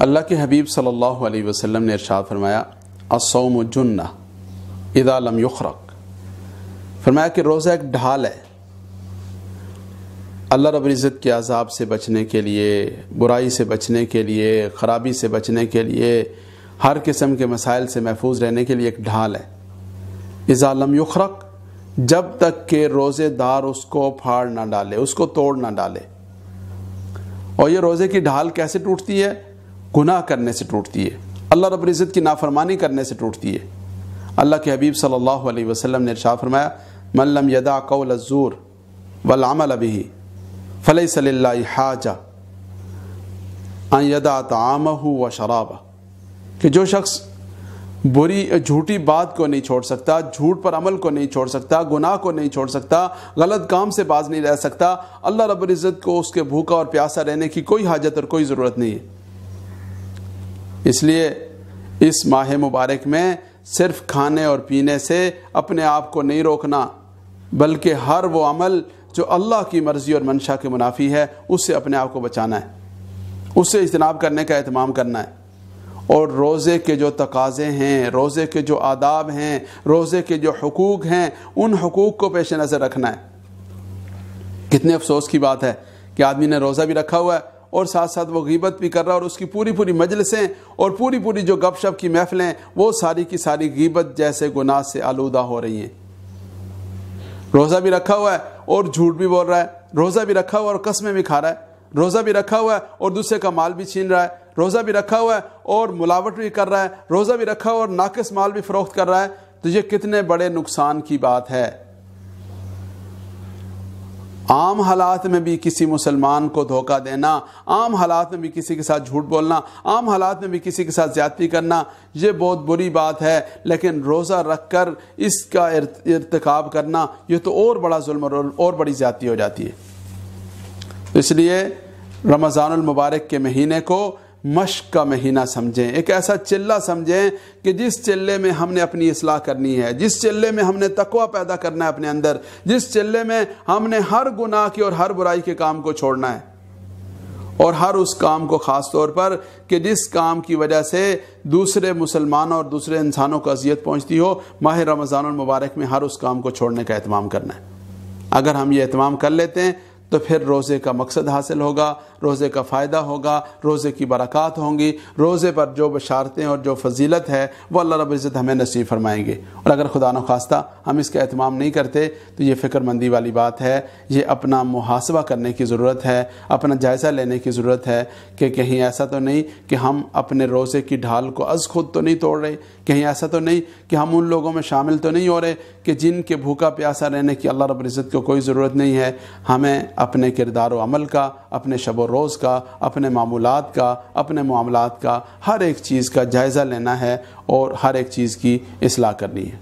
اللہ کے حبیب صلی اللہ علیہ وسلم نے ارشاد فرمایا الصوم جنہ اذا لم یخرق، فرمایا کہ روزہ ایک ڈھال ہے اللہ رب العزت کے عذاب سے بچنے کے لیے، برائی سے بچنے کے لیے، خرابی سے بچنے کے لیے، ہر قسم کے مسائل سے محفوظ رہنے کے لیے ایک ڈھال ہے۔ اذا لم یخرق، جب تک کہ روزے دار اس کو پھاڑ نہ ڈالے، اس کو توڑ نہ ڈالے۔ اور یہ روزے کی ڈھال کیسے ٹوٹتی ہے؟ گناہ کرنے سے ٹوٹتی ہے، اللہ رب العزت کی نافرمانی کرنے سے ٹوٹتی ہے۔ اللہ کے حبیب صلی اللہ علیہ وسلم نے ارشاد فرمایا من لم یدع قول الزور والعمل به فلیس للہ حاجہ ان یدع طعامہ وشرابہ، کہ جو شخص جھوٹی بات کو نہیں چھوڑ سکتا، جھوٹ پر عمل کو نہیں چھوڑ سکتا، گناہ کو نہیں چھوڑ سکتا، غلط کام سے باز نہیں رہ سکتا، اللہ رب العزت کو اس کے بھوکا اور پیاسا رہنے کی کوئی حاجت اور کوئی ضرورت نہیں ہے۔ اس لیے اس ماہ مبارک میں صرف کھانے اور پینے سے اپنے آپ کو نہیں روکنا، بلکہ ہر وہ عمل جو اللہ کی مرضی اور منشا کے منافی ہے اس سے اپنے آپ کو بچانا ہے، اس سے اجتناب کرنے کا اہتمام کرنا ہے۔ اور روزے کے جو تقاضے ہیں، روزے کے جو آداب ہیں، روزے کے جو حقوق ہیں، ان حقوق کو پیش نظر رکھنا ہے۔ کتنے افسوس کی بات ہے کہ آدمی نے روزہ بھی رکھا ہوا ہے اور ساتھ ساتھ وہ غیبت بھی کر رہا ہے، اور اس کی پوری مجلسیں اور پوری جو گپ شپ کی محفلیں وہ ساری کی ساری غیبت جیسے گناہ سے آلودہ ہو رہی ہیں۔ روزہ بھی رکھا ہوا ہے اور جھوٹ بھی بول رہا ہے، روزہ بھی رکھا ہوا ہے اور قسمیں بھی کھا رہا ہے، روزہ بھی رکھا ہوا ہے اور دوسرے کا مال بھی چھین رہا ہے، روزہ بھی رکھا ہوا ہے اور ملاوٹ بھی کر رہا ہے، روزہ بھی رکھا ہوا اور ناقص مال بھی فروخت کر رہا ہے۔ تو یہ کتنے بڑے نقصان کی بات ہے۔ عام حالات میں بھی کسی مسلمان کو دھوکہ دینا، عام حالات میں بھی کسی کے ساتھ جھوٹ بولنا، عام حالات میں بھی کسی کے ساتھ زیادتی کرنا، یہ بہت بری بات ہے۔ لیکن روزہ رکھ کر اس کا ارتکاب کرنا یہ تو اور بڑا ظلم اور بڑی زیادتی ہو جاتی ہے۔ اس لیے رمضان المبارک کے مہینے کو مشق کا مہینہ سمجھیں، ایک ایسا چلہ سمجھیں کہ جس چلے میں ہم نے اپنی اصلاح کرنی ہے، جس چلے میں ہم نے تقوی پیدا کرنا ہے اپنے اندر، جس چلے میں ہم نے ہر گناہ کی اور ہر برائی کے کام کو چھوڑنا ہے، اور ہر اس کام کو خاص طور پر کہ جس کام کی وجہ سے دوسرے مسلمانوں اور دوسرے انسانوں کو اذیت پہنچتی ہو، ماہ رمضان المبارک میں ہر اس کام کو چھوڑنے کا اہتمام کرنا ہے۔ اگر ہم یہ اہتمام کر لیتے ہیں تو پھر روزے کا مقصد حاصل ہوگا، روزے کا فائدہ ہوگا، روزے کی برکات ہوں گی، روزے پر جو بشارتیں اور جو فضیلت ہے وہ اللہ رب العزت ہمیں نصیب فرمائیں گے۔ اور اگر خدا نخواستہ ہم اس کا اہتمام نہیں کرتے تو یہ فکر مندی والی بات ہے، یہ اپنا محاسبہ کرنے کی ضرورت ہے، اپنا جائزہ لینے کی ضرورت ہے کہ کہیں ایسا تو نہیں کہ ہم اپنے روزے کی ڈھال کو از خود تو نہیں توڑ رہے، کہیں ایسا تو نہیں کہ ہم ان لوگوں میں شامل تو نہیں ہو رہے کہ جن کے بھوکا پیاسا رہنے کی اللہ رب العزت کو کوئی ضرورت نہیں ہے۔ ہمیں اپنے کردار و عمل کا، اپنے شب و روز کا، اپنے معمولات کا، اپنے معاملات کا، ہر ایک چیز کا جائزہ لینا ہے اور ہر ایک چیز کی اصلاح کرنی ہے۔